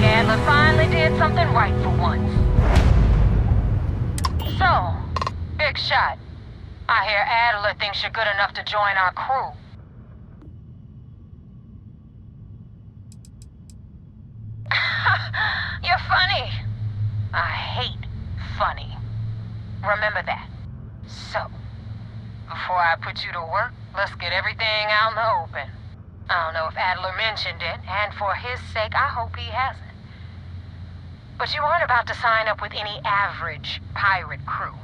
like Adler finally did something right for once. So, big shot. I hear Adler thinks you're good enough to join our crew. You're funny. I hate funny. Remember that. So, before I put you to work, let's get everything out in the open. I don't know if Adler mentioned it, and for his sake, I hope he hasn't. But you aren't about to sign up with any average pirate crew.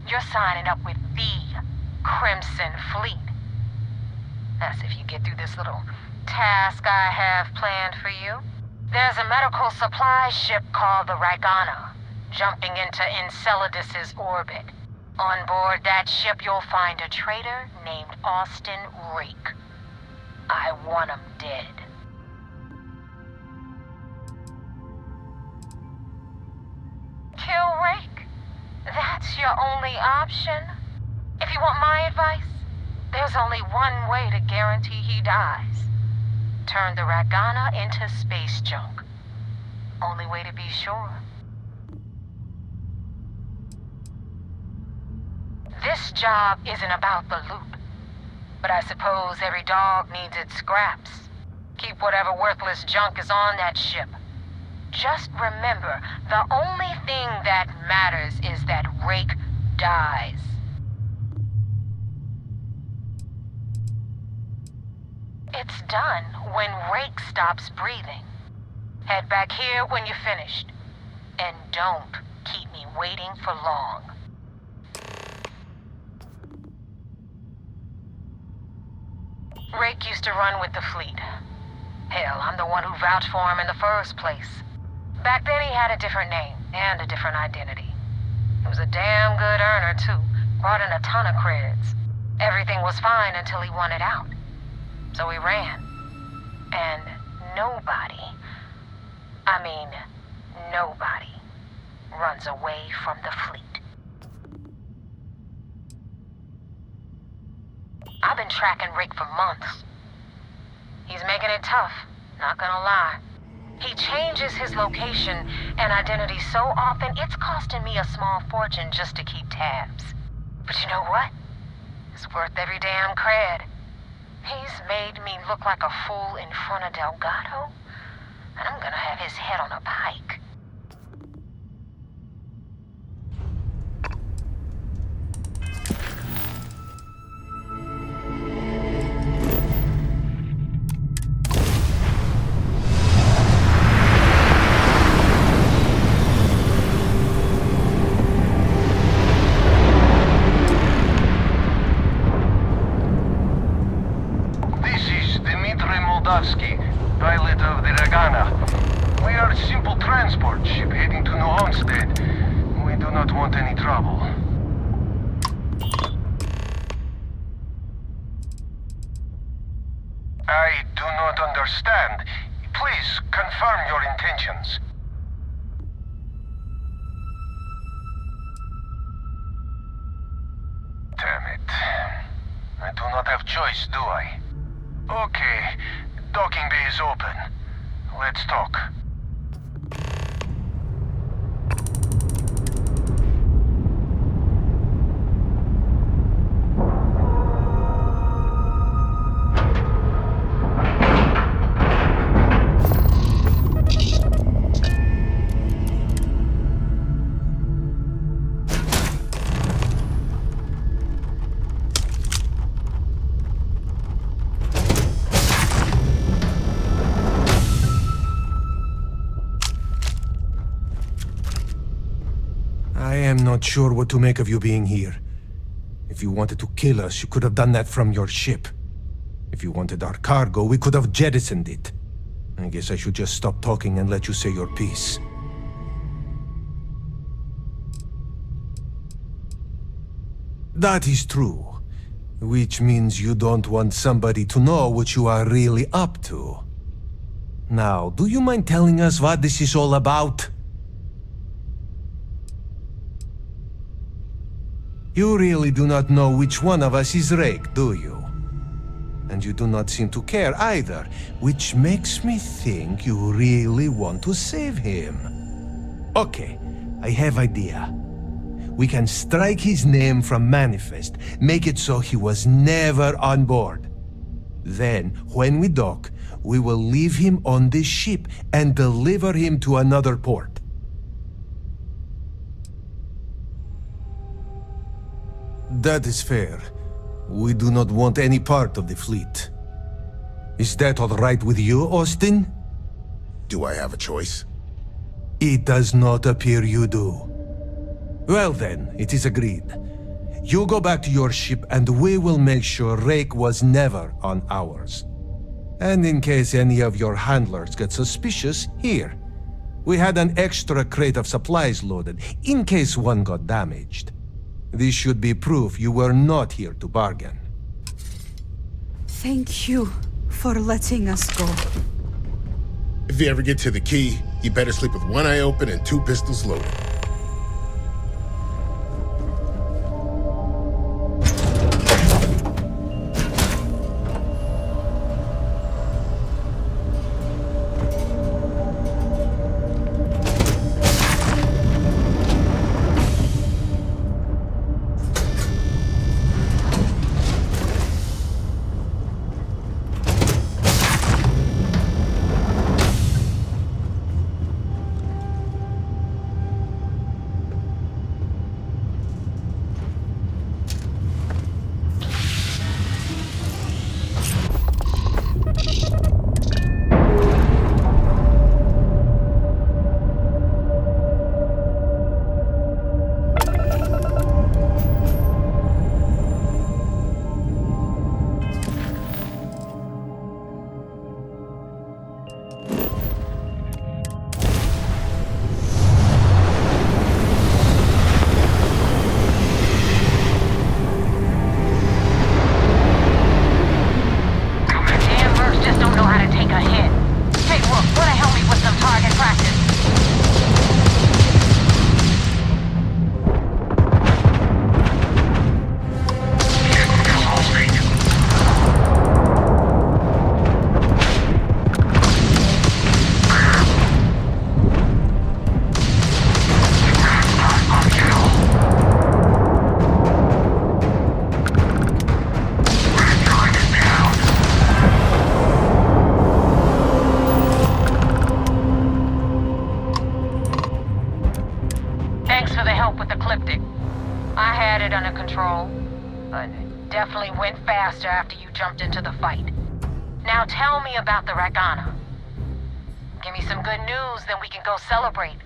You're signing up with the Crimson Fleet. That's if you get through this little task I have planned for you. There's a medical supply ship called the Ragana, jumping into Enceladus's orbit. On board that ship, you'll find a traitor named Austin Rake. I want him dead. Kill Rake? That's your only option? If you want my advice, there's only one way to guarantee he dies. Turn the Ragana into space junk. Only way to be sure. This job isn't about the loot, but I suppose every dog needs its scraps. Keep whatever worthless junk is on that ship. Just remember, the only thing that matters is that Rake dies. It's done when Rake stops breathing. Head back here when you're finished. And don't keep me waiting for long. Rake used to run with the fleet. Hell, I'm the one who vouched for him in the first place. Back then he had a different name and a different identity. He was a damn good earner, too. Brought in a ton of creds. Everything was fine until he wanted out. So he ran. And nobody runs away from the fleet. I've been tracking Rick for months. He's making it tough, not gonna lie. He changes his location and identity so often, it's costing me a small fortune just to keep tabs. But you know what? It's worth every damn cred. He's made me look like a fool in front of Delgado, and I'm gonna have his head on a pike. Pilot of the Ragana. We are a simple transport ship heading to New Homestead. We do not want any trouble. I do not understand. Please confirm your intentions. Damn it. I do not have choice, do I? Okay. Docking bay is open. Let's talk. I am not sure what to make of you being here. If you wanted to kill us, you could have done that from your ship. If you wanted our cargo, we could have jettisoned it. I guess I should just stop talking and let you say your piece. That is true. Which means you don't want somebody to know what you are really up to. Now, do you mind telling us what this is all about? You really do not know which one of us is Rake, do you? And you do not seem to care either, which makes me think you really want to save him. Okay, I have idea. We can strike his name from Manifest, make it so he was never on board. Then, when we dock, we will leave him on this ship and deliver him to another port. That is fair. We do not want any part of the fleet. Is that all right with you, Austin? Do I have a choice? It does not appear you do. Well then, it is agreed. You go back to your ship and we will make sure Rake was never on ours. And in case any of your handlers get suspicious, here. We had an extra crate of supplies loaded, in case one got damaged. This should be proof you were not here to bargain. Thank you for letting us go. If you ever get to the key, you better sleep with one eye open and 2 pistols loaded. Definitely went faster after you jumped into the fight. Now tell me about the Rakana. Give me some good news, then we can go celebrate.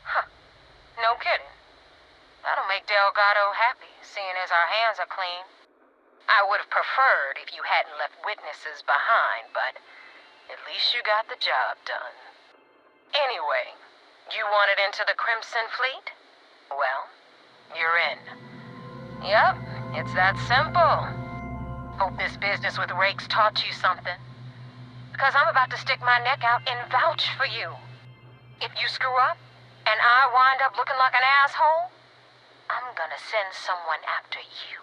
Huh. No kidding. That'll make Delgado happy, seeing as our hands are clean. I would have preferred if you hadn't left witnesses behind, but at least you got the job done. Anyway, you wanted into the Crimson Fleet? Well, you're in. Yep, it's that simple. Hope this business with Rake's taught you something. Because I'm about to stick my neck out and vouch for you. If you screw up, and I wind up looking like an asshole, I'm gonna send someone after you.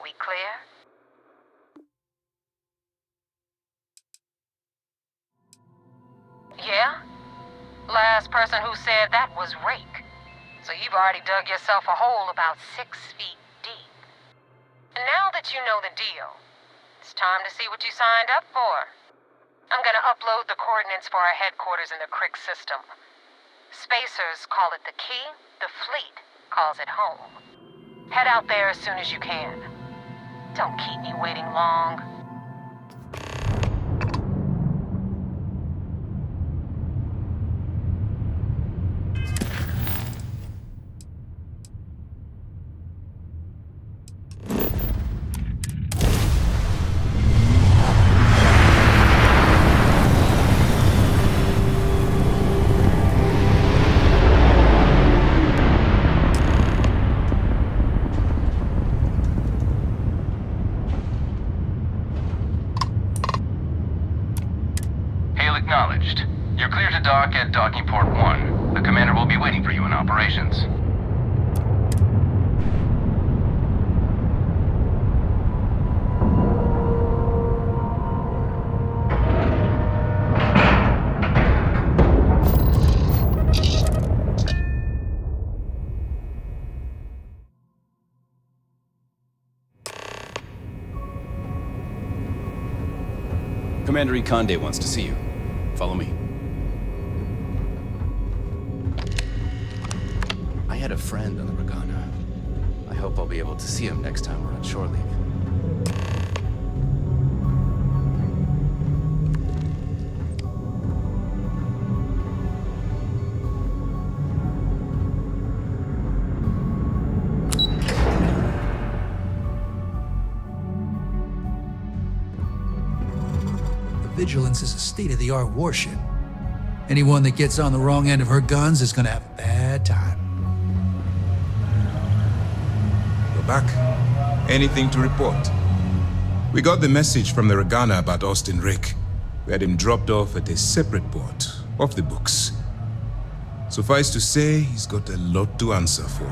We clear? Yeah? Last person who said that was Rake. So you've already dug yourself a hole about 6 feet deep. And now that you know the deal, it's time to see what you signed up for. I'm gonna upload the coordinates for our headquarters in the Crick system. Spacers call it the key, the fleet calls it home. Head out there as soon as you can. Don't keep me waiting long. Acknowledged. You're clear to dock at Docking Port 1. The commander will be waiting for you in operations. Commander Ikande wants to see you. Follow me. I had a friend on the Regana. I hope I'll be able to see him next time we're on shore leave. Vigilance is a state-of-the-art warship. Anyone that gets on the wrong end of her guns is gonna have a bad time. Go back. Anything to report? We got the message from the Regana about Austin Rick. We had him dropped off at a separate port, off the books. Suffice to say, he's got a lot to answer for.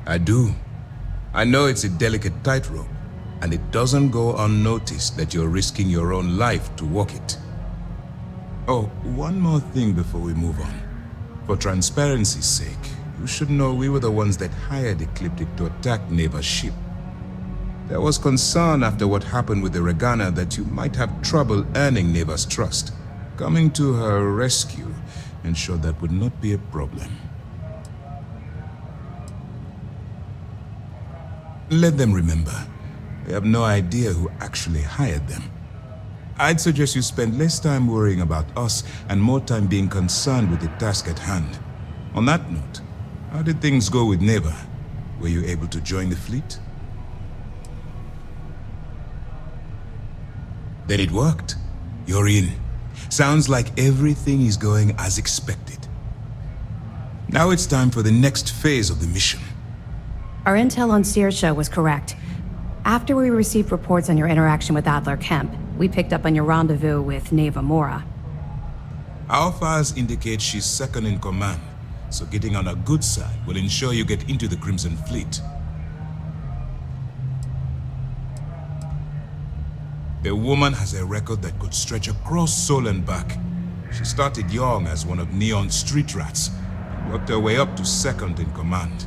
I do. I know it's a delicate tightrope, and it doesn't go unnoticed that you're risking your own life to walk it. Oh, one more thing before we move on. For transparency's sake, you should know we were the ones that hired Ecliptic to attack Naeva's ship. There was concern after what happened with the Regana that you might have trouble earning Naeva's trust. Coming to her rescue ensured that would not be a problem. Let them remember, they have no idea who actually hired them. I'd suggest you spend less time worrying about us and more time being concerned with the task at hand. On that note, how did things go with Naeva? Were you able to join the fleet? Then it worked. You're in. Sounds like everything is going as expected. Now it's time for the next phase of the mission. Our intel on Saoirse was correct. After we received reports on your interaction with Adler Kemp, we picked up on your rendezvous with Naeva Mora. Our files indicate she's second in command, so getting on her good side will ensure you get into the Crimson Fleet. The woman has a record that could stretch across Sol and back. She started young as one of Neon's street rats, and worked her way up to second in command.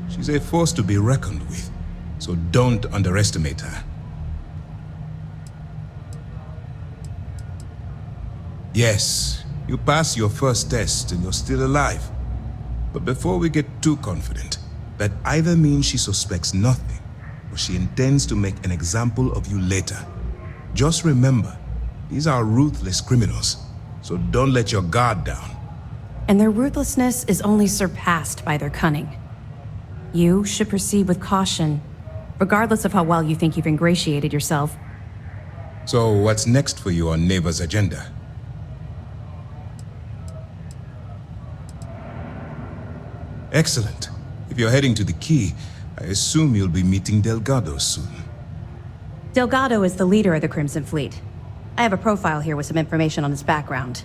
She's a force to be reckoned with, so don't underestimate her. Yes, you passed your first test and you're still alive. But before we get too confident, that either means she suspects nothing, or she intends to make an example of you later. Just remember, these are ruthless criminals, so don't let your guard down. And their ruthlessness is only surpassed by their cunning. You should proceed with caution, regardless of how well you think you've ingratiated yourself. So what's next for you on Naeva's agenda? Excellent. If you're heading to the Key, I assume you'll be meeting Delgado soon. Delgado is the leader of the Crimson Fleet. I have a profile here with some information on his background.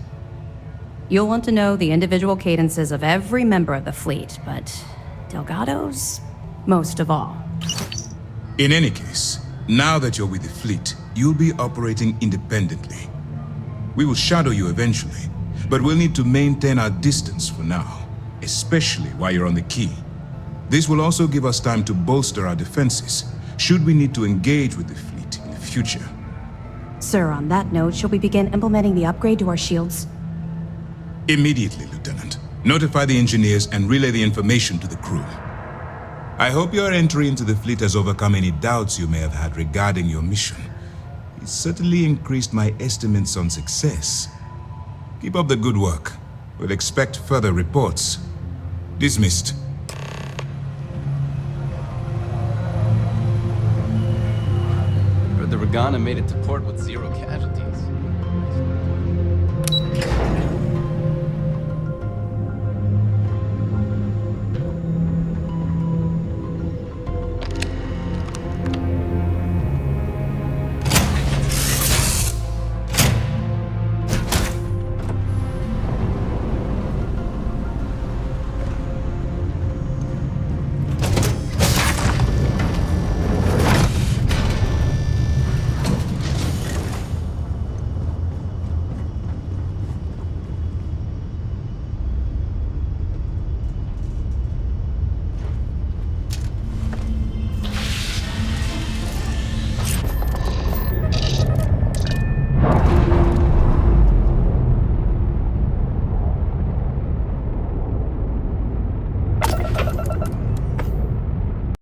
You'll want to know the individual cadences of every member of the fleet, but Delgado's most of all. In any case, now that you're with the fleet, you'll be operating independently. We will shadow you eventually, but we'll need to maintain our distance for now, especially while you're on the Key. This will also give us time to bolster our defenses, should we need to engage with the fleet in the future. Sir, on that note, shall we begin implementing the upgrade to our shields? Immediately, Lieutenant. Notify the engineers and relay the information to the crew. I hope your entry into the fleet has overcome any doubts you may have had regarding your mission. It certainly increased my estimates on success. Keep up the good work. We'll expect further reports. Dismissed. Heard the Regana made it to port with 0 casualties.